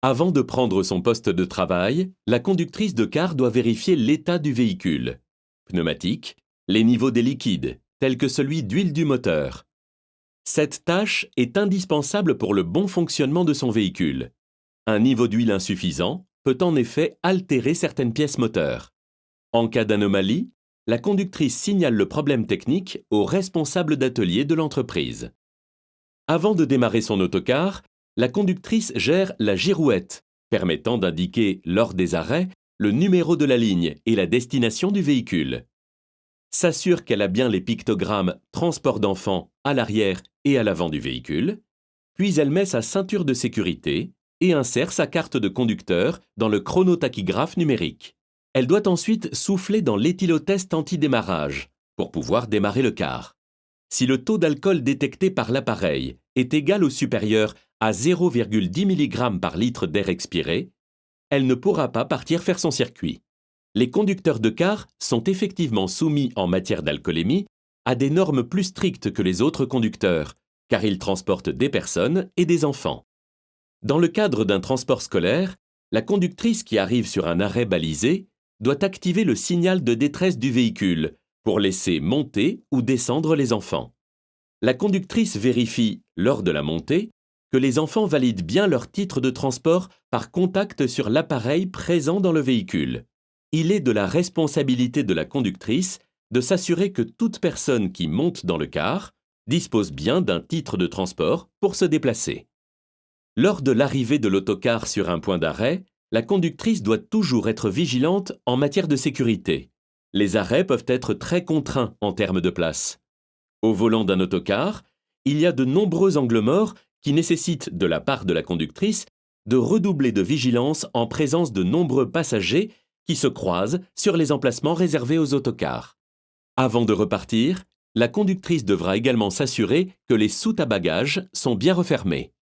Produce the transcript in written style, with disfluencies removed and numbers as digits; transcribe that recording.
Avant de prendre son poste de travail, la conductrice de car doit vérifier l'état du véhicule. Pneumatique, les niveaux des liquides, tels que celui d'huile du moteur. Cette tâche est indispensable pour le bon fonctionnement de son véhicule. Un niveau d'huile insuffisant peut en effet altérer certaines pièces moteurs. En cas d'anomalie, la conductrice signale le problème technique au responsable d'atelier de l'entreprise. Avant de démarrer son autocar, la conductrice gère la girouette, permettant d'indiquer lors des arrêts le numéro de la ligne et la destination du véhicule. S'assure qu'elle a bien les pictogrammes transport d'enfants à l'arrière et à l'avant du véhicule, puis elle met sa ceinture de sécurité et insère sa carte de conducteur dans le chronotachygraphe numérique. Elle doit ensuite souffler dans l'éthylotest anti-démarrage pour pouvoir démarrer le car. Si le taux d'alcool détecté par l'appareil est égal ou supérieur à 0,10 mg par litre d'air expiré, elle ne pourra pas partir faire son circuit. Les conducteurs de car sont effectivement soumis en matière d'alcoolémie à des normes plus strictes que les autres conducteurs, car ils transportent des personnes et des enfants. Dans le cadre d'un transport scolaire, la conductrice qui arrive sur un arrêt balisé doit activer le signal de détresse du véhicule pour laisser monter ou descendre les enfants. La conductrice vérifie, lors de la montée, que les enfants valident bien leur titre de transport par contact sur l'appareil présent dans le véhicule. Il est de la responsabilité de la conductrice de s'assurer que toute personne qui monte dans le car dispose bien d'un titre de transport pour se déplacer. Lors de l'arrivée de l'autocar sur un point d'arrêt, la conductrice doit toujours être vigilante en matière de sécurité. Les arrêts peuvent être très contraints en termes de place. Au volant d'un autocar, il y a de nombreux angles morts qui nécessitent de la part de la conductrice de redoubler de vigilance en présence de nombreux passagers qui se croisent sur les emplacements réservés aux autocars. Avant de repartir, la conductrice devra également s'assurer que les soutes à bagages sont bien refermées.